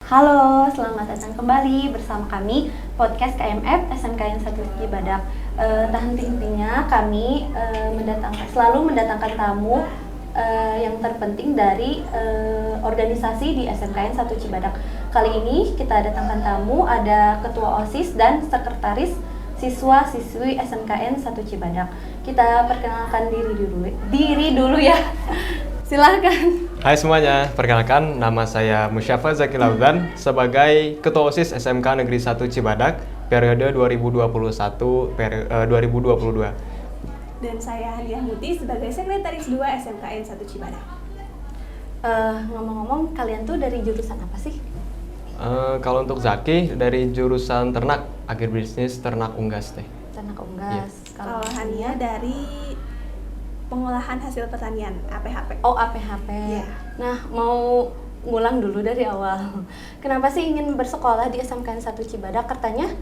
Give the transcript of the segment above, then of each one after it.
Halo, selamat datang kembali bersama kami podcast KMF SMKN 1 Cibadak. Tak henti-hentinya kami selalu mendatangkan tamu yang terpenting dari organisasi di SMKN 1 Cibadak. Kali ini kita datangkan tamu, ada Ketua OSIS dan Sekretaris Siswa-siswi SMKN 1 Cibadak. Kita perkenalkan diri dulu ya. Silahkan. Hai semuanya, perkenalkan nama saya Musyafa Zaki Laudan sebagai Ketua OSIS SMK Negeri 1 Cibadak periode 2021-2022. Dan saya Hadiah Muti sebagai Sekretaris 2 SMKN 1 Cibadak. Ngomong-ngomong, kalian tuh dari jurusan apa sih? Kalau untuk Zaki dari jurusan ternak, agribisnis ternak unggas teh. Ternak unggas. Kalau Hania dari pengolahan hasil pertanian, APHP. Oh, APHP. Iya. Nah, mau ngulang dulu dari awal. Kenapa sih ingin bersekolah di SMKN 1 Cibadak? Katanya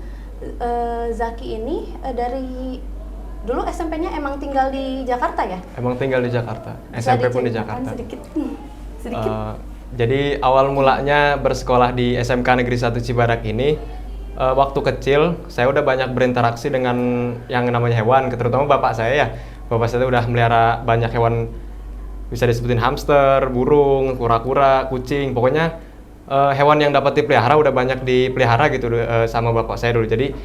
Zaki ini dari dulu SMP-nya emang tinggal di Jakarta ya? Emang tinggal di Jakarta, Bisa SMP pun di diceritakan Jakarta. Sedikit. Jadi awal mulanya bersekolah di SMK Negeri 1 Cibadak ini, waktu kecil saya udah banyak berinteraksi dengan yang namanya hewan, terutama bapak saya ya. Bapak saya udah melihara banyak hewan, bisa disebutin hamster, burung, kura-kura, kucing, pokoknya hewan yang dapat dipelihara udah banyak dipelihara gitu sama bapak saya dulu. Jadi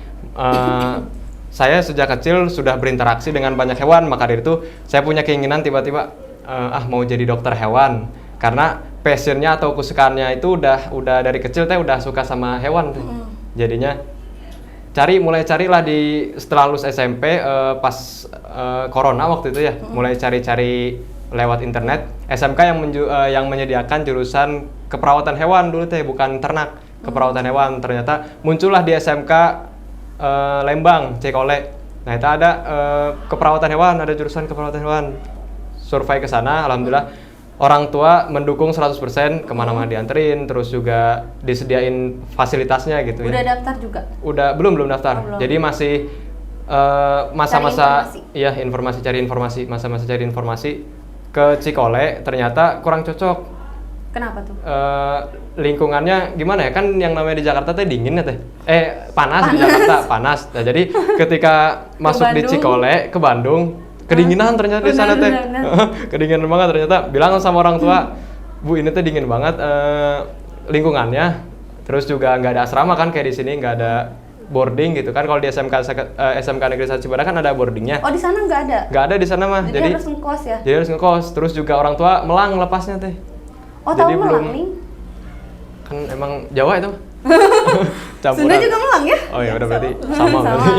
saya sejak kecil sudah berinteraksi dengan banyak hewan, maka dari itu saya punya keinginan tiba-tiba mau jadi dokter hewan, karena passionnya atau kesukaannya itu udah dari kecil teh udah suka sama hewan. Jadinya mulai carilah setelah lulus SMP pas corona waktu itu ya, mulai cari-cari lewat internet SMK yang menyediakan jurusan keperawatan hewan dulu teh, bukan ternak, keperawatan hewan. Ternyata muncullah di SMK Lembang, Cikole. Nah itu ada keperawatan hewan, ada jurusan keperawatan hewan. Survei ke sana, alhamdulillah orang tua mendukung 100%, kemana-mana dianterin, terus juga disediain fasilitasnya gitu. Udah ya. daftar juga? Belum daftar. Belum. Jadi masih masa-masa cari informasi ke Cikole, ternyata kurang cocok. Kenapa tuh? Lingkungannya gimana ya, kan yang namanya di Jakarta teh dingin ya teh. Panas di Jakarta, panas. Nah, jadi ketika masuk di Cikole ke Bandung, kedinginan ternyata di sana teh. Kedinginan banget ternyata. Bilang sama orang tua, "Bu, ini teh dingin banget lingkungannya." Terus juga nggak ada asrama kan kayak di sini, nggak ada boarding gitu kan. Kalau di SMK Negeri 1 Cibadak kan ada boardingnya. Oh, di sana nggak ada? Nggak ada di sana mah. Jadi harus ngekos ya? Jadi harus ngekos. Terus juga orang tua melang lepasnya teh. Oh, jadi tahu melang nih? Kan emang Jawa itu mah. Sunda juga melang ya? Oh ya udah berarti sama berarti.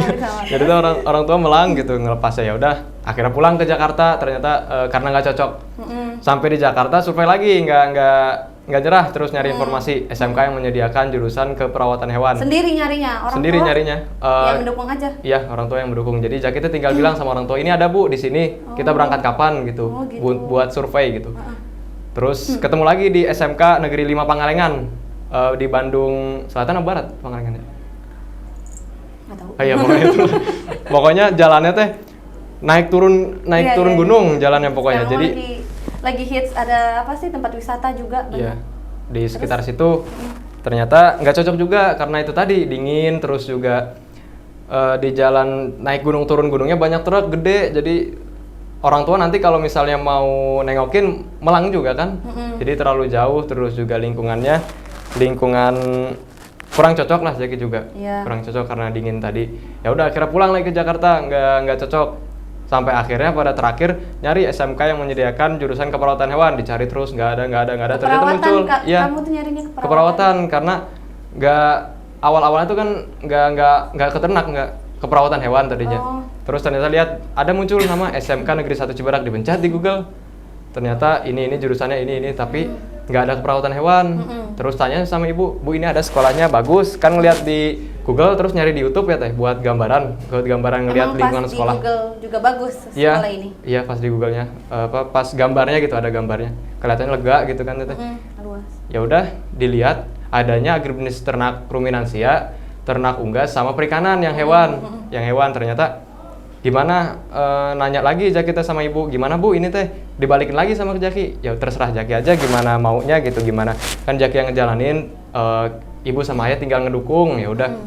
Jadi tuh orang tua melang gitu ngelepasnya, ya udah. Akhirnya pulang ke Jakarta, ternyata karena nggak cocok. Sampai di Jakarta survei lagi, nggak nyerah, terus nyari informasi SMK yang menyediakan jurusan keperawatan hewan. Sendiri nyarinya? Nyarinya. Yang mendukung aja? Iya, orang tua yang mendukung. Jadi Zaki tuh tinggal bilang sama orang tua, "Ini ada Bu di sini. Kita berangkat kapan?" gitu. Buat survei gitu. Terus ketemu lagi di SMK Negeri 5 Pangalengan. Di Bandung Selatan atau Barat Pangalengan ya? Nggak tahu. Iya, pokoknya itu. Pokoknya jalannya teh naik turun gunung jalannya pokoknya. Sekarang Jadi lagi hits, ada apa sih, tempat wisata juga? iya, di sekitar situ ternyata nggak cocok juga karena itu tadi dingin, terus juga di jalan naik gunung turun gunungnya banyak truk gede, jadi orang tua nanti kalau misalnya mau nengokin melang juga kan. Jadi terlalu jauh, terus juga lingkungan kurang cocok lah Zaki juga. Kurang cocok karena dingin tadi. Ya udah akhirnya pulang lagi ke Jakarta, nggak cocok. Sampai akhirnya pada terakhir nyari SMK yang menyediakan jurusan keperawatan hewan, dicari terus nggak ada. Ternyata muncul. Kamu tuh nyarinya keperawatan karena awal-awalnya tuh kan nggak ke ternak, nggak keperawatan hewan tadinya. Terus ternyata lihat ada muncul nama SMK Negeri 1 Cibadak, dipencet di Google. Ternyata ini jurusannya ini tapi nggak ada keperawatan hewan. Terus tanya sama ibu, "Bu, ini ada sekolahnya bagus." Kan ngeliat di Google, terus nyari di YouTube ya teh buat gambaran ngeliat lingkungan sekolah. Pas di Google juga bagus sekolah ini? Iya, pas di Google-nya. Pas gambarnya gitu, ada gambarnya. Kelihatannya lega gitu kan teh. Ya udah dilihat adanya agribisnis ternak ruminansia, ternak unggas sama perikanan yang hewan. Yang hewan ternyata gimana nanya lagi Jaki teh sama ibu, gimana bu ini teh dibalikin lagi sama ke Jaki, ya terserah Jaki aja gimana maunya gitu, gimana kan Jaki yang ngejalanin, ibu sama ayah tinggal ngedukung. Ya udah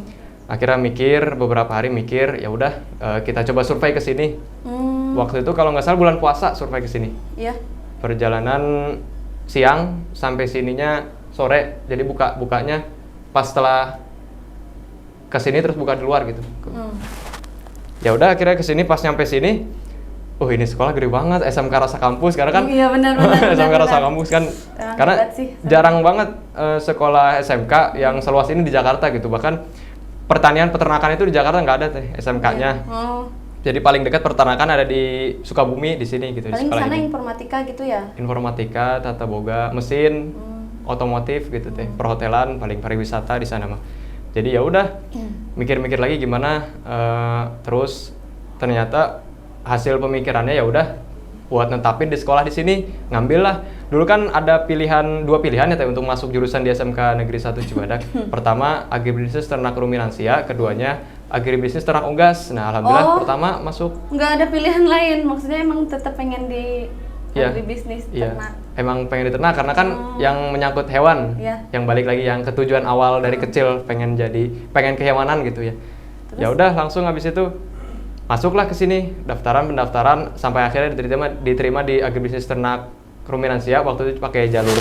akhirnya mikir beberapa hari mikir, ya udah kita coba survei ke sini. Waktu itu kalau nggak salah bulan puasa survei ke sini. Iya. Perjalanan siang sampai sininya sore, jadi bukanya pas setelah kesini terus buka di luar gitu. Ya udah akhirnya kesini, pas nyampe sini, oh ini sekolah gede banget, SMK Rasa Kampus karena kan. Iya benar. SMK Rasa Kampus kan, karena jarang banget sekolah SMK yang seluas ini di Jakarta gitu. Bahkan pertanian peternakan itu di Jakarta nggak ada teh SMK-nya. Jadi paling dekat peternakan ada di Sukabumi di sini gitu. Paling di sekolah sana ini. informatika gitu ya. Informatika, tata boga, mesin, otomotif gitu teh, perhotelan, paling pariwisata di sana mah. Jadi ya udah mikir-mikir lagi gimana, terus ternyata hasil pemikirannya ya udah buat netapin di sekolah di sini, ngambil lah. Dulu kan ada dua pilihan ya teh untuk masuk jurusan di SMK Negeri 1 Cibadak. Pertama agribisnis ternak ruminansia, keduanya agribisnis ternak unggas. Nah alhamdulillah pertama masuk. Nggak ada pilihan lain, maksudnya emang tetap pengen di agribisnis ternak. Emang pengen di ternak karena kan yang menyangkut hewan, yang balik lagi yang ketujuan awal dari kecil pengen kehewanan gitu ya. Ya udah langsung habis itu masuklah ke sini, pendaftaran sampai akhirnya diterima di agribisnis ternak ruminansia. Waktu itu pakai jalur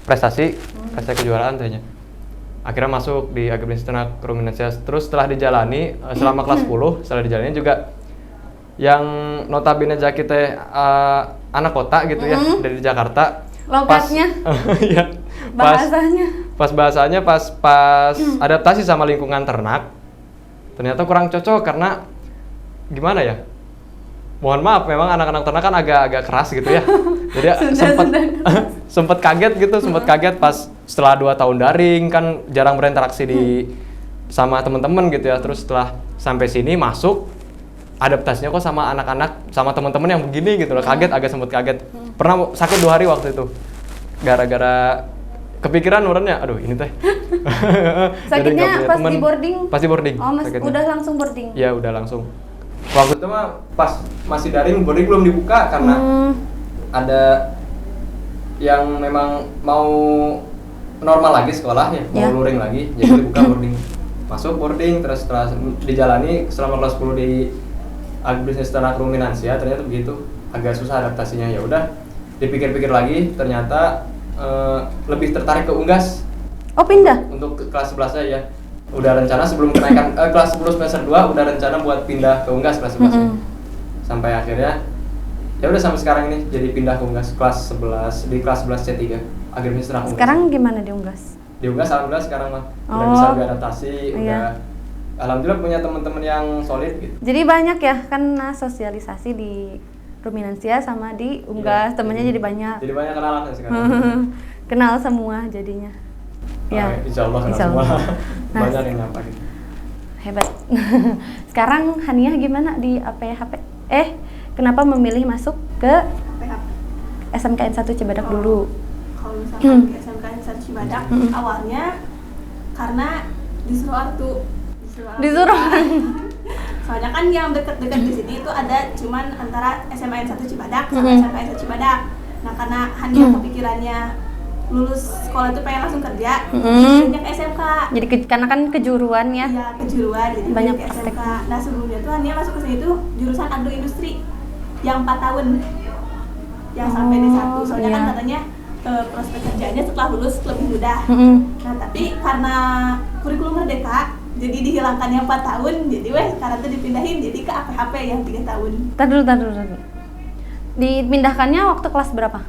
prestasi kejuaraan tehnya. Akhirnya masuk di agribisnis ternak ruminansia. Terus setelah dijalani selama kelas 10, setelah dijalani juga yang notabene Jaki teh anak kota gitu ya, dari Jakarta. Logatnya. Iya. Bahasanya. Pas adaptasi sama lingkungan ternak, ternyata kurang cocok karena gimana ya? Mohon maaf, memang anak-anak ternak kan agak keras gitu ya. Jadi sempat kaget pas setelah 2 tahun daring kan jarang berinteraksi sama teman-teman gitu ya. Terus setelah sampai sini masuk, adaptasinya kok sama anak-anak, sama teman-teman yang begini gitu loh. Sempat kaget. Pernah sakit 2 hari waktu itu. Gara-gara kepikiran urutnya, aduh ini teh. Sakitnya pas di boarding? Pas di boarding. Oh, udah langsung boarding? Iya, udah langsung. Waktu itu mah pas masih daring, boarding belum dibuka karena ada yang memang mau normal lagi sekolah ya, mau luring lagi, jadi dibuka boarding. Masuk boarding, terus setelah dijalani selama kelas 10 di agribisnis ternak ruminansia, ternyata begitu, agak susah adaptasinya. Ya udah, dipikir-pikir lagi, ternyata lebih tertarik ke unggas. Oh pindah? Untuk kelas 11 ya. Udah rencana sebelum kenaikan kelas 10 semester 2 udah rencana buat pindah ke unggas kelas 11. Sampai akhirnya ya udah sampai sekarang ini jadi pindah ke unggas kelas 11 di kelas 11 C3 agribisnis ternak unggas. Sekarang gimana di unggas? Di unggas alhamdulillah sekarang mah udah bisa beradaptasi, udah alhamdulillah punya teman-teman yang solid gitu. Jadi banyak ya kan sosialisasi di ruminansia sama di unggas, temennya jadi banyak. Jadi banyak kenalan sekarang. Kenal semua jadinya. Ya, insya Allah kenal semua. Banyak yang nyapa gitu. Hebat. Sekarang Haniah gimana di APHP? Kenapa memilih masuk ke SMKN 1 Cibadak dulu? Kalau misalkan di SMKN 1 Cibadak, awalnya karena disuruh ortu. Disuruh? Soalnya kan yang deket-deket di sini itu ada cuman antara SMKN 1 Cibadak sama SMKN 1 Cibadak. Nah karena Haniah kepikirannya lulus sekolah itu pengen langsung kerja, banyak SMK. Jadi karena kan kejuruan ya? Iya kejuruan, jadi banyak SMK. Nah sebelumnya tuh Haniah masuk ke sini tuh jurusan agroindustri yang 4 tahun, yang sampai D1. Soalnya kan katanya prospek kerjanya setelah lulus lebih mudah. Nah tapi karena kurikulum merdeka, jadi dihilangkan yang 4 tahun, jadi sekarang tuh dipindahin jadi ke APHP yang 3 tahun. Tar dulu. Dipindahkannya waktu kelas berapa?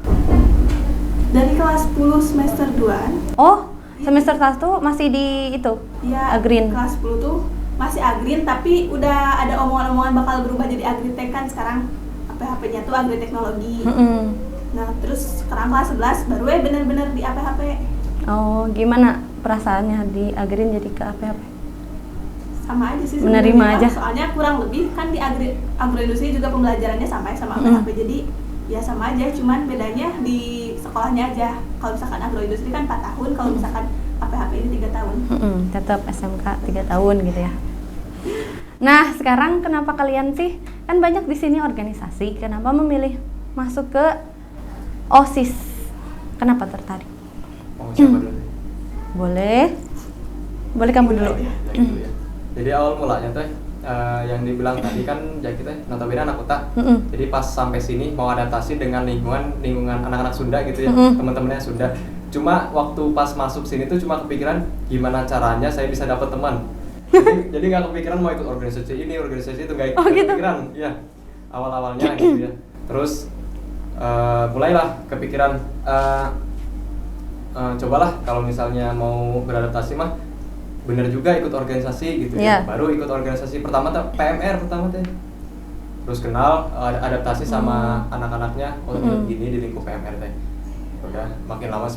Dari kelas 10 semester 2. Oh, semester 1 masih di itu? Iya, Agrin. Kelas 10 tuh masih Agrin, tapi udah ada omongan-omongan bakal berubah jadi Agritek kan sekarang APHP-nya tuh Agriteknologi. Nah, terus sekarang kelas 11 baru bener-bener di APHP. Oh, gimana perasaannya di Agrin jadi ke APHP? Sama aja sih menerima aja. Soalnya kurang lebih kan di agroindustri juga pembelajarannya sama APHP. Jadi ya sama aja, cuman bedanya di sekolahnya aja. Kalau misalkan agroindustri kan 4 tahun, kalau misalkan APHP ini 3 tahun. Tetap SMK 3 tahun gitu ya. Nah, sekarang kenapa kalian sih, kan banyak di sini organisasi, kenapa memilih masuk ke OSIS? Kenapa tertarik? Mau siapa dulu nih? Boleh kamu dulu. Yang dulu ya. Jadi awal mulanya teh yang dibilang tadi kan Jaki teh notabene anak kota. Jadi pas sampai sini mau adaptasi dengan lingkungan anak-anak Sunda gitu ya, teman-temannya Sunda. Cuma waktu pas masuk sini tuh cuma kepikiran gimana caranya saya bisa dapat teman. Jadi nggak kepikiran mau ikut organisasi ini, organisasi itu, nggak gitu? kepikiran. Ya awal-awalnya gitu ya. Terus mulailah kepikiran cobalah kalau misalnya mau beradaptasi mah bener juga ikut organisasi gitu ya. Baru ikut organisasi pertama tuh PMR pertama teh. Terus kenal adaptasi sama anak-anaknya, gini di lingkup PMR teh. Udah makin lama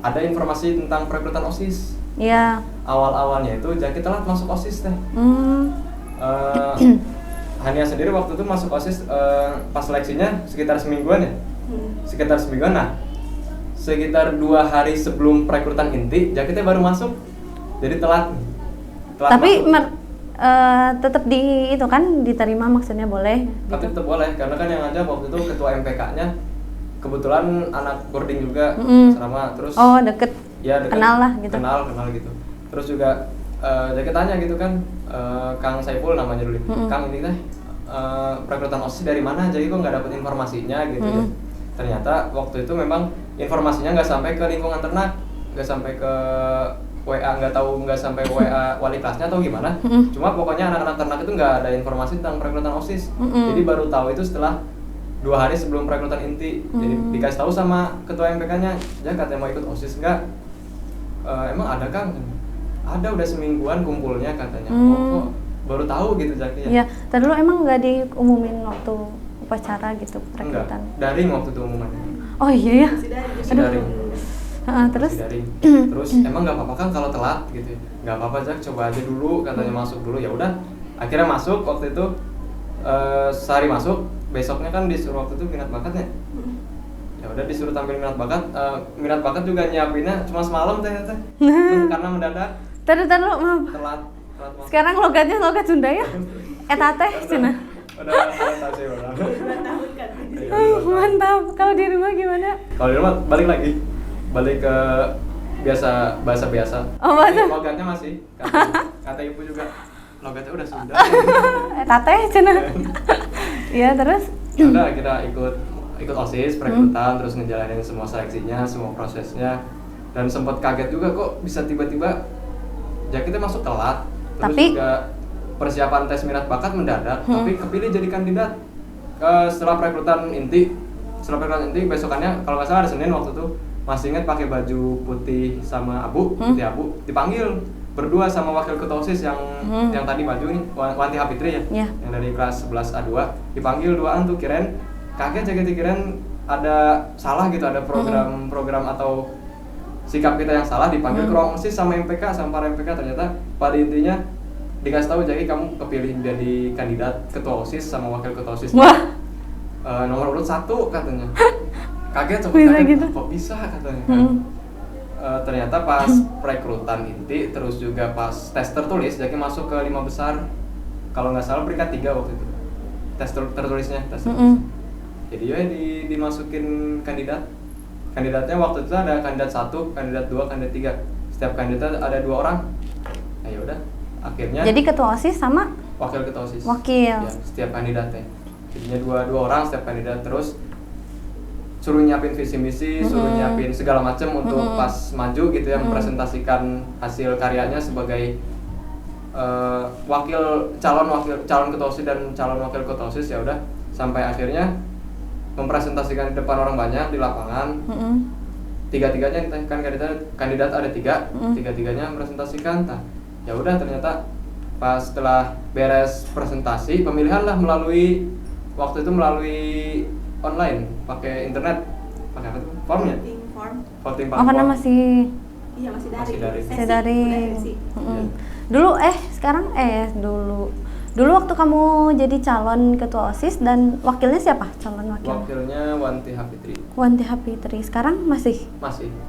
ada informasi tentang perekrutan OSIS. Iya. Awal-awalnya itu Jaki telat masuk OSIS teh. Hania sendiri waktu itu masuk OSIS pas seleksinya sekitar semingguan ya. Sekitar semingguan. Nah, sekitar 2 hari sebelum perekrutan inti, Jaki teh baru masuk. Jadi telat Tapi masuk. tetap di itu kan diterima, maksudnya boleh. Tapi tetap boleh karena kan yang ngajak waktu itu ketua MPK-nya kebetulan anak boarding juga asrama, terus deket. Ya deket, kenal lah gitu. Kenal gitu. Terus juga Jaki tanya gitu kan, Kang Saiful namanya dulu. Kang ini teh perekrutan OSIS dari mana? Jadi kok nggak dapet informasinya gitu ya. Ternyata waktu itu memang informasinya nggak sampai ke lingkungan ternak, nggak sampai ke WA, nggak sampai WA wali kelasnya atau gimana. Cuma pokoknya anak-anak ternak itu nggak ada informasi tentang perekrutan OSIS. Jadi baru tahu itu setelah 2 hari sebelum perekrutan inti. Jadi dikasih tahu sama ketua MPK-nya, ya katanya mau ikut OSIS nggak? Emang ada Kang? Ada, udah semingguan kumpulnya katanya. Kok baru tahu gitu Jaki ya? Iya, tadi dulu emang nggak diumumin waktu upacara gitu perekrutan? Enggak, daring waktu itu umumannya. Oh iya ya? Masih daring. Terus? Terus emang nggak apa-apa kan kalau telat gitu ya? Nggak apa-apa Jak, coba aja dulu katanya, masuk dulu. Ya udah, akhirnya masuk waktu itu. Sehari masuk, besoknya kan disuruh waktu itu minat bakatnya. Ya udah disuruh tampil minat bakat juga nyiapinnya cuma semalam teh karena mendadak. Taruh maaf. Telat masuk. Sekarang logatnya logat Sunda ya? Eta teh cenah. Udah adaptasi orang. 2 tahun kan. Mantap. Kalau di rumah gimana? Kalau di rumah balik ke bahasa biasa. Oh, bahasa. Logatnya masih kata ibu juga logatnya udah Sunda. Eta teh cenah. Iya, terus? Udah kita ikut OSIS perekrutan, terus ngejalanin semua seleksinya, semua prosesnya, dan sempat kaget juga kok bisa tiba-tiba Jaki teh masuk telat. Terus tapi juga persiapan tes minat bakat mendadak, tapi kepilih jadi kandidat. Setelah perekrutan inti besokannya kalau nggak salah ada Senin waktu itu, masih ingat pakai baju putih sama putih abu, dipanggil berdua sama wakil ketua OSIS yang tadi maju nih, Wanti Hapitri ya, yang dari kelas 11 A2, dipanggil duaan tuh, kirain kaget Jaki, kirain ada salah gitu, ada program atau sikap kita yang salah, dipanggil ke ruang OSIS sama MPK, sama para MPK. Ternyata pada intinya dikasih tahu Jaki kamu kepilih jadi kandidat ketua OSIS sama wakil ketua OSIS. Wah. Nomor urut 1 katanya. Kaget gitu. Kok bisa katanya. Ternyata pas perekrutan inti, terus juga pas tes tertulis, Jaki masuk ke 5 besar. Kalau nggak salah peringkat 3 waktu itu. Tes tertulisnya. Jadi ya dimasukin kandidat. Kandidatnya waktu itu ada kandidat 1, kandidat 2, kandidat 3. Setiap kandidat ada 2 orang. Nah ya udah, akhirnya. Jadi ketua OSIS sama wakil ketua OSIS. Wakil. Ya, setiap kandidatnya. Jadinya 2 orang setiap kandidat, terus suruh nyiapin visi misi, suruh nyiapin segala macam untuk pas maju gitu ya, mempresentasikan hasil karyanya sebagai calon ketua OSIS dan calon wakil ketua OSIS. Ya udah, sampai akhirnya mempresentasikan di depan orang banyak di lapangan. Tiga-tiganya kan kandidat ada 3, tiga-tiganya mempresentasikan. Nah, ya udah ternyata pas setelah beres presentasi, pemilihan lah melalui online, pakai internet, pakai apa tuh? Formnya? Voting form. karena masih masih daring. Daring. Sesi. Dulu waktu kamu jadi calon ketua OSIS dan wakilnya siapa? Calon wakil? Wakilnya Wanti Hapitri. Wanti Hapitri. Sekarang masih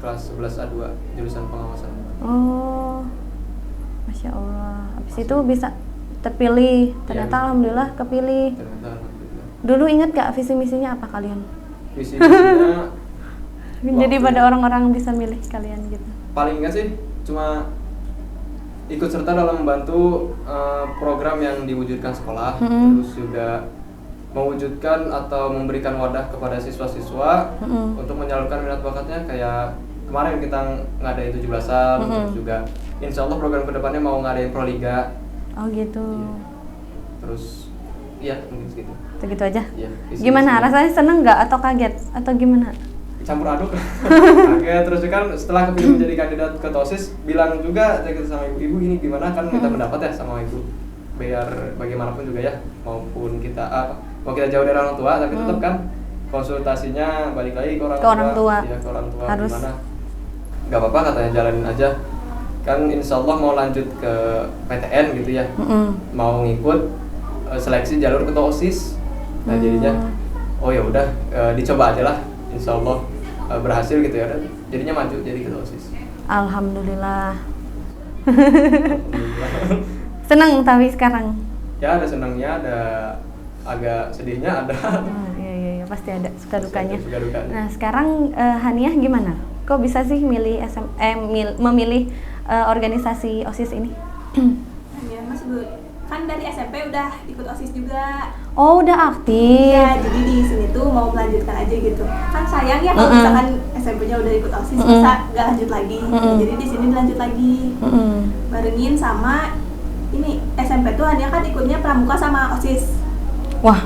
Kelas 11 A2, jurusan pengawasan. Oh. Masya Allah. Habis itu bisa terpilih. Ternyata alhamdulillah kepilih. Ternyata alhamdulillah. Dulu ingat gak visi misinya apa kalian? Visi misinya Jadi pada orang-orang bisa milih kalian gitu. paling enggak sih cuma ikut serta dalam membantu program yang diwujudkan sekolah, terus juga mewujudkan atau memberikan wadah kepada siswa-siswa untuk menyalurkan minat bakatnya. Kayak kemarin kita ngadain 17-an, terus juga insya Allah program kedepannya mau ngadain Proliga. Oh gitu. Iya. Terus iya mungkin segitu. Segitu aja. Iya, Gimana rasanya, seneng nggak atau kaget atau gimana? Campur aduk. Kaget. Terus kan setelah kepilih menjadi kandidat ke TOSIS, bilang juga kita sama ibu ini gimana, kan minta pendapat ya sama ibu, biar bagaimanapun juga ya, maupun kita mau kita jauh dari orang tua tapi tetap kan konsultasinya balik lagi ke orang tua. Ya, ke orang tua harus. gimana, nggak apa-apa katanya, jalanin aja kan, insya Allah mau lanjut ke PTN gitu ya, mau ngikut seleksi jalur ketua OSIS. Nah jadinya oh ya udah dicoba aja lah, insya Allah berhasil gitu ya, jadinya maju jadi ketua OSIS. Alhamdulillah. Seneng tapi sekarang? Ya ada senangnya, ada agak sedihnya, ada. Iya pasti ada suka dukanya. Suka dukanya. Nah sekarang Haniah gimana? Kok bisa sih milih memilih organisasi OSIS ini? Ya, Mas kan dari SMP udah ikut OSIS juga. Oh udah aktif. Ya, jadi di sini tuh mau melanjutkan aja gitu. Kan sayang ya kalau misalkan SMP-nya udah ikut OSIS bisa nggak lanjut lagi. Jadi di sini dilanjut lagi. Barengin sama ini SMP tuh hanya kan ikutnya pramuka sama OSIS. Wah.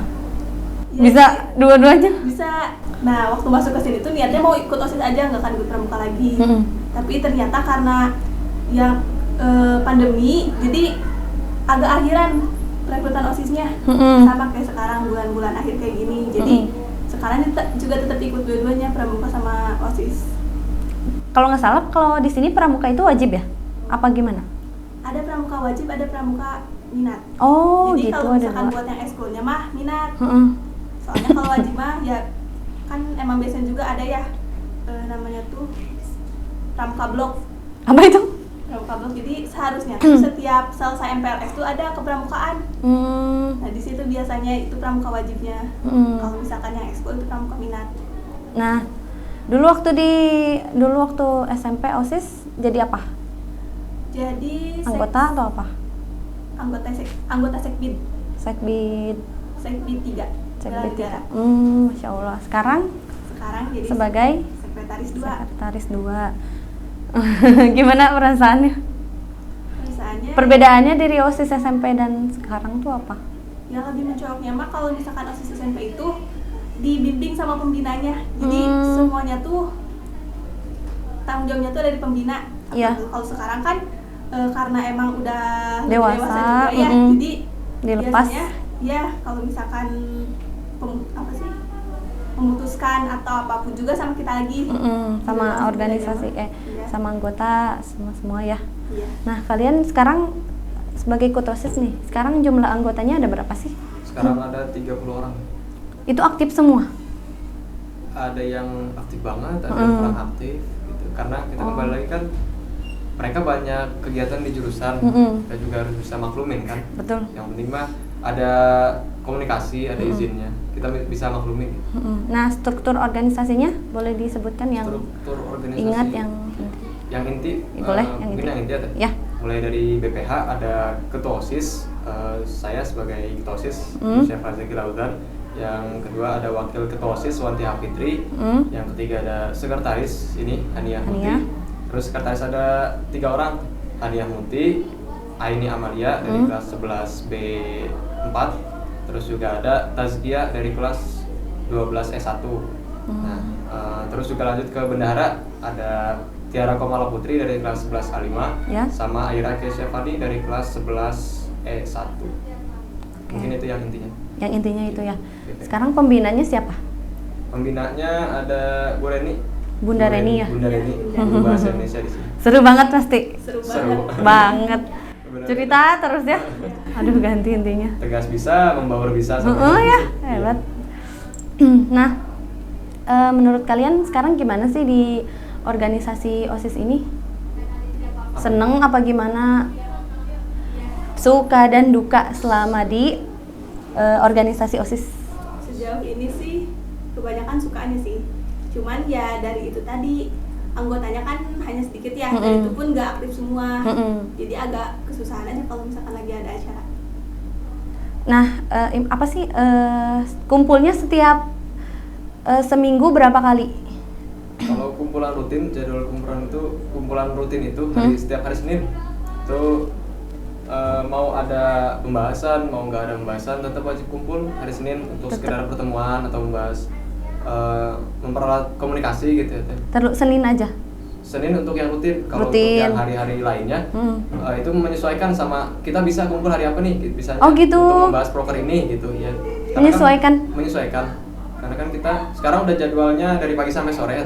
Ya, Bisa dua-duanya? Bisa. Nah, waktu masuk ke sini tuh niatnya mau ikut OSIS aja, nggak akan ikut pramuka lagi. Tapi ternyata karena yang pandemi, jadi agak akhiran perekrutan OSISnya. Sama kayak sekarang bulan-bulan akhir kayak gini. Jadi sekarang juga tetap ikut dua-duanya, pramuka sama OSIS. Kalau nggak salah, kalau di sini pramuka itu wajib ya? Apa gimana? Ada pramuka wajib, ada pramuka minat. Oh Jadi gitu, kalau ada misalkan dua. buat yang ekskulnya mah minat. Soalnya kalau wajib mah ya kan emang biasanya juga ada ya namanya tuh pramuka blok. Apa itu? Pramuka blok, jadi seharusnya tuh setiap selesai MPLS tuh ada kepramukaan. Nah di situ biasanya itu pramuka wajibnya. Kalau misalkan yang ekskul itu pramuka minat. Nah dulu waktu SMP OSIS jadi apa? Jadi Anggota atau apa? anggota sekbid Sekbid 3. Sekbid 3. Masya Allah. Sekarang jadi sebagai sekretaris 2. sekretaris 2. Gimana perasaannya? Perasaannya Perbedaannya dari OSIS SMP dan sekarang tuh apa? yang lebih mencoloknya mah kalau misalkan OSIS SMP itu dibimbing sama pembinanya. Jadi semuanya tuh tanggung jawabnya tuh dari pembina. Iya. Kalau sekarang kan karena emang udah Dewasa, juga ya, jadi dilepas. biasanya ya kalau misalkan memutuskan atau apapun juga sama kita lagi. Sama Sama organisasi iya. sama anggota semua ya. Iya. Nah kalian sekarang sebagai ketua OSIS nih, sekarang jumlah anggotanya ada berapa sih? Sekarang ada 30 orang. Itu aktif semua? Ada yang aktif banget, ada yang kurang aktif gitu. Karena kita kembali lagi kan, mereka banyak kegiatan di jurusan, kita juga harus bisa maklumin kan. Betul. Yang penting mah ada komunikasi, ada izinnya, kita bisa maklumin. Nah struktur organisasinya boleh disebutkan yang Struktur organisasi ingat yang inti, boleh yang mungkin inti. yang inti ada. Ya. Mulai dari BPH ada ketua OSIS, saya sebagai ketua OSIS, Chef Razaki Laudan. Yang kedua ada wakil ketua OSIS Wanti Hafitri. Yang ketiga ada sekretaris ini Haniah Muti. Terus sekretaris ada 3 orang, Haniah Muti, Aini Amalia dari kelas 11 B4. Terus juga ada Tazkia dari kelas 12 S1. Nah, terus juga lanjut ke bendahara ada Tiara Komala Putri dari kelas 11 A5, Ya. sama Aira Kesyafani dari kelas 11 E1. Mungkin itu yang intinya. Yang intinya itu ya. Gitu. Sekarang pembinanya siapa? Pembinanya ada Bu Reni. Bunda Reni ya? Bunda Reni, guru bahasa Indonesia di sini. Seru banget pasti. Seru Seru. Banget. Benar. Cerita terus ya. Aduh ganti intinya. Tegas bisa, membaur bisa. Oh ya, Iya. hebat. Nah, menurut kalian sekarang gimana sih di organisasi OSIS ini? Seneng apa gimana? suka dan duka selama di organisasi OSIS? Sejauh ini sih kebanyakan sukanya sih. Cuman ya dari itu tadi anggotanya kan hanya sedikit ya, dan itu pun nggak aktif semua. Jadi agak kesusahan aja kalau misalkan lagi ada acara. Nah, apa sih kumpulnya setiap seminggu berapa kali? Kalau kumpulan rutin, jadwal kumpulan rutin itu setiap hari Senin itu mau ada pembahasan, mau nggak ada pembahasan, tetap wajib kumpul hari Senin untuk sekedar pertemuan atau membahas mempererat komunikasi gitu ya. Terus Senin aja? Senin untuk yang rutin. Kalau Rutin. untuk yang hari-hari lainnya itu menyesuaikan sama kita bisa kumpul hari apa nih, bisa gitu. untuk membahas proker ini gitu ya. Menyesuaikan? Menyesuaikan. Karena kan kita sekarang udah jadwalnya dari pagi sampai sore ya.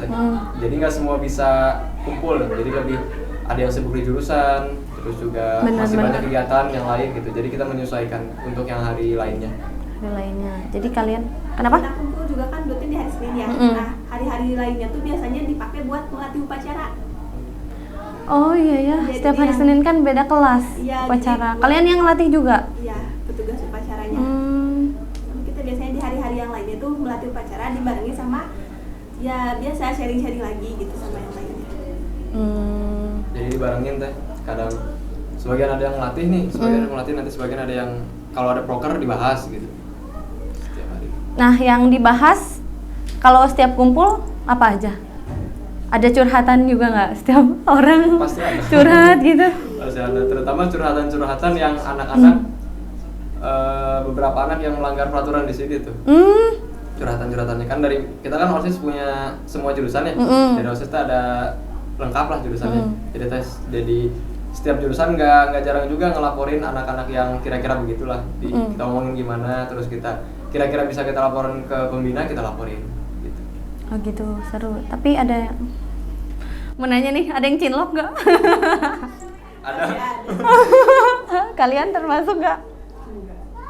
Jadi nggak semua bisa kumpul, jadi lebih ada yang sibuk di jurusan, terus juga masih banyak kegiatan yang lain gitu. Jadi kita menyesuaikan untuk yang hari lainnya. Jadi kalian kenapa? Kita kumpul juga kan rutin di hari Senin ya. Nah, hari-hari lainnya tuh biasanya dipakai buat melatih upacara. Oh iya ya, Jadi setiap hari Senin kan beda kelas Iya, upacara. jadi Kalian yang ngelatih juga? Iya, petugas upacaranya. Kita biasanya di hari-hari yang lainnya tuh melatih upacara dibarengi sama ya biasa sharing-sharing lagi gitu sama yang lainnya. Jadi dibarengin teh. Kadang sebagian ada yang ngelatih nih, sebagian yang ngelatih, nanti sebagian ada yang kalau ada proker dibahas gitu. Setiap hari. Nah, yang dibahas kalau setiap kumpul apa aja? Ada curhatan juga nggak? Setiap orang Pasti ada. curhat gitu? Pasti ada, terutama curhatan-curhatan yang anak-anak beberapa anak yang melanggar peraturan di sini tuh. Curhatan-curhatannya kan dari kita kan OSIS punya semua jurusan ya. Dari OSIS tuh ada lengkap lah jurusannya. Jadi setiap jurusan nggak jarang juga ngelaporin anak-anak yang kira-kira begitulah. Kita ngomongin gimana, terus kita kira-kira bisa kita laporin ke pembina, kita laporin gitu. Oh gitu, seru. Tapi ada yang mau nanya nih, ada yang cinlok nggak? Ada. Kalian termasuk nggak?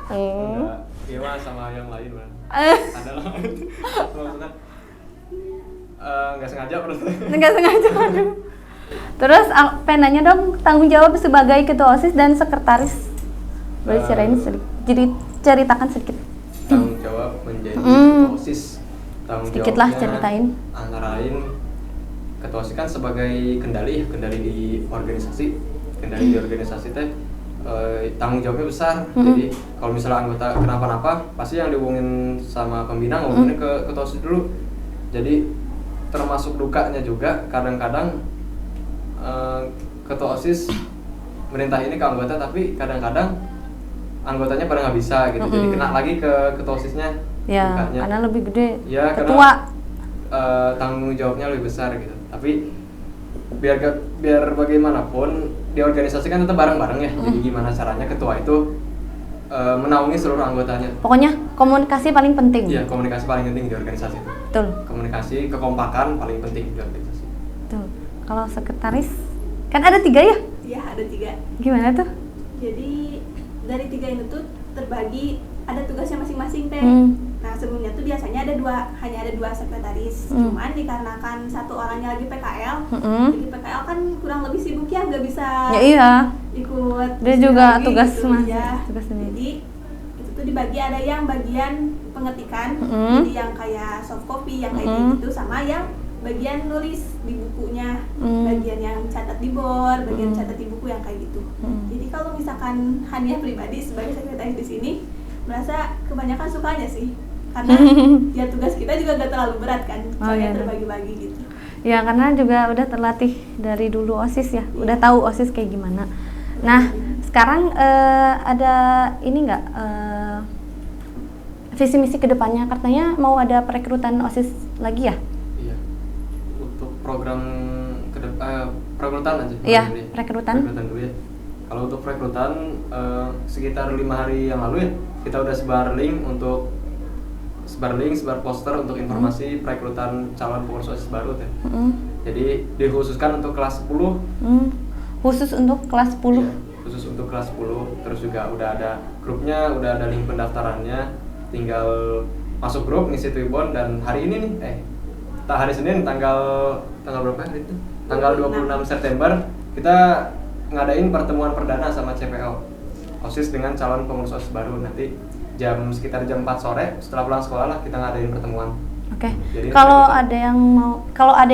Enggak. Gimana sama yang lain, Man? Ada lah. Maksudnya nggak sengaja menurut saya. Nggak sengaja, aduh. Terus pengen nanya dong, tanggung jawab sebagai ketua OSIS dan sekretaris. Boleh ceritain sedikit? Jadi ceritakan sedikit. Tanggung jawab menjadi ketua OSIS. Tanggung Sedikit lah jawabnya ceritain. Antara lain ketua OSIS kan sebagai kendali di organisasi. Kendali di organisasi teh tanggung jawabnya besar. Jadi kalau misalnya anggota kenapa-napa, pasti yang dihubungin sama pembina ngomongin ke ketua OSIS dulu. Jadi termasuk dukanya juga kadang-kadang ketua OSIS merintah ini ke anggota, tapi kadang-kadang anggotanya pada nggak bisa gitu. Jadi kena lagi ke ketua OSISnya. Ya, dukanya. karena lebih gede. Ya, ketua. Karena tanggung jawabnya lebih besar gitu. Tapi biar bagaimanapun di organisasi kan tetap bareng-bareng ya. Jadi gimana caranya ketua itu menaungi seluruh anggotanya. Pokoknya komunikasi paling penting. Iya, komunikasi paling penting di organisasi itu. Betul. Komunikasi, kekompakan paling penting di organisasi. Betul. Kalau sekretaris kan ada 3 ya? Iya, ada 3. Gimana tuh? Jadi dari 3 ini tuh terbagi, ada tugasnya masing-masing teh. Nah, sebelumnya tuh biasanya hanya ada 2 sekretaris. Cuman dikarenakan satu orangnya lagi PKL, jadi PKL kan kurang lebih sibuk ya, nggak bisa Ya iya. ikut. Dia juga lagi tugas gitu, mas. ya. Tugas sendiri. Jadi itu tuh dibagi, ada yang bagian pengetikan, jadi yang kayak soft copy, yang kayak gitu, sama yang bagian nulis di bukunya, bagian yang catat di board, bagian catat di buku yang kayak gitu. Jadi kalau misalkan Hania pribadi sebagai sekretaris di sini merasa kebanyakan sukanya sih, karena ya tugas kita juga gak terlalu berat kan, soalnya terbagi-bagi gitu. Ya karena juga udah terlatih dari dulu OSIS ya, udah tahu OSIS kayak gimana. Nah sekarang ada ini nggak visi misi kedepannya, katanya mau ada perekrutan OSIS lagi ya? Program perekrutan aja. Iya, perekrutan dulu ya. Kalau untuk perekrutan sekitar 5 hari yang lalu ya, kita udah sebar poster untuk informasi perekrutan calon pengurus OSIS baru teh. Jadi dikhususkan untuk kelas 10. Khusus untuk kelas 10. Ya, khusus untuk kelas 10. Terus juga udah ada grupnya, udah ada link pendaftarannya. Tinggal masuk grup, ngisi Twibbon, dan hari ini nih hari Senin tanggal berapa hari itu? Tanggal 26 September kita ngadain pertemuan perdana sama CPO. OSIS dengan calon pengurus OSIS baru. Nanti sekitar jam 4 sore setelah pulang sekolah lah kita ngadain pertemuan. Oke. Jadi Kalau ada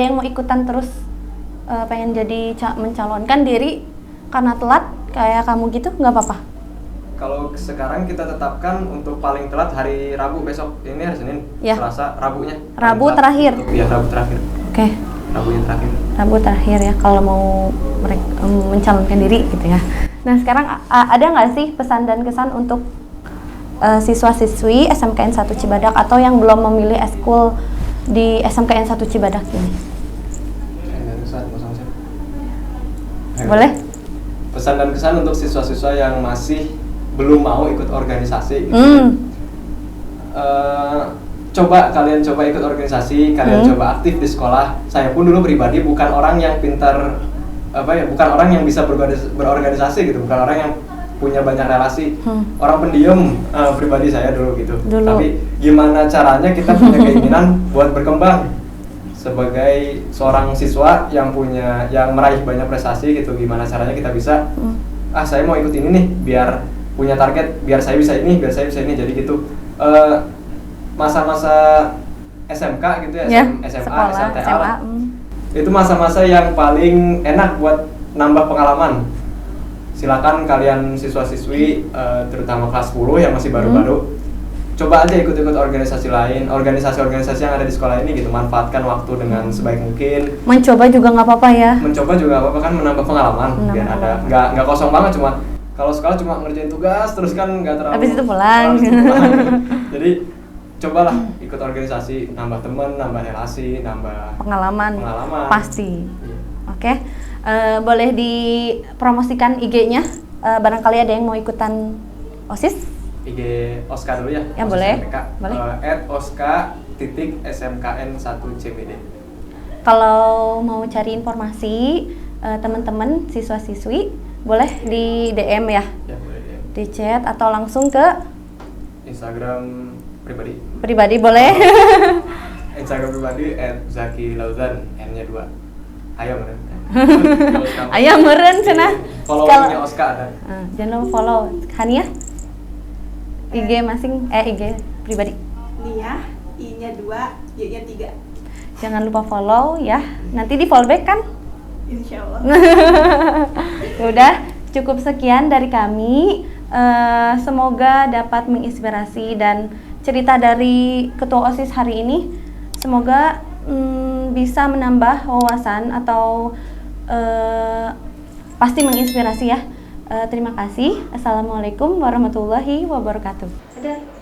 yang mau ikutan terus pengen jadi mencalonkan diri karena telat kayak kamu gitu, nggak apa-apa? Kalau sekarang kita tetapkan untuk paling telat hari Rabu besok. Ini hari Senin, Ya. Selasa, Rabunya. Rabu terakhir. Iya, Rabu terakhir. Oke. Rabunya terakhir. Rabu terakhir ya kalau mau mencalonkan diri gitu ya. Nah sekarang ada nggak sih pesan dan kesan untuk siswa-siswi SMKN 1 Cibadak atau yang belum memilih eskul di SMKN 1 Cibadak ini? Boleh? Pesan dan kesan untuk siswa-siswa yang masih belum mau ikut organisasi gitu. Coba ikut organisasi, coba aktif di sekolah. Saya pun dulu pribadi bukan orang yang pintar bukan orang yang bisa berorganisasi gitu, bukan orang yang punya banyak relasi. Orang pendiam pribadi saya dulu gitu. Tapi gimana caranya kita punya keinginan buat berkembang sebagai seorang siswa yang meraih banyak prestasi gitu. Gimana caranya kita bisa saya mau ikut ini nih biar punya target, biar saya bisa ini, jadi gitu. Masa-masa SMK gitu ya, SMA, SMTA. Itu masa-masa yang paling enak buat nambah pengalaman. Silakan kalian siswa-siswi terutama kelas 10 yang masih baru-baru, coba aja ikut-ikut organisasi lain, organisasi-organisasi yang ada di sekolah ini gitu. Manfaatkan waktu dengan sebaik mungkin. Mencoba juga nggak apa-apa ya. Mencoba juga nggak apa-apa, kan menambah pengalaman. Biar ada nggak kosong banget, cuma kalau sekolah cuma ngerjain tugas terus kan nggak terlalu. Habis itu pulang. Jadi cobalah ikut organisasi, nambah teman, nambah relasi, nambah pengalaman. Pasti. Iya. Oke. Boleh dipromosikan IG-nya? Barangkali ada yang mau ikutan OSIS? IG Oska dulu ya. Ya boleh. Boleh. @oska.smkn1cbd. Kalau mau cari informasi teman-teman siswa-siswi boleh di DM ya? Ya boleh DM. Di chat atau langsung ke Instagram pribadi. Pribadi boleh. Instagram pribadi @zakilauzan, N-nya 2. Ayo meren. Ayo meren cenah. Follow-nya Oska ada. Jangan lupa follow Hania. IG masing IG pribadi. Nia, I-nya 2, Y-nya 3. Jangan lupa follow ya. Nanti di follow back kan? Insya Allah. Udah cukup sekian dari kami. Semoga dapat menginspirasi dan cerita dari Ketua OSIS hari ini. Semoga bisa menambah wawasan atau pasti menginspirasi ya. Terima kasih. Assalamualaikum warahmatullahi wabarakatuh. Dadah.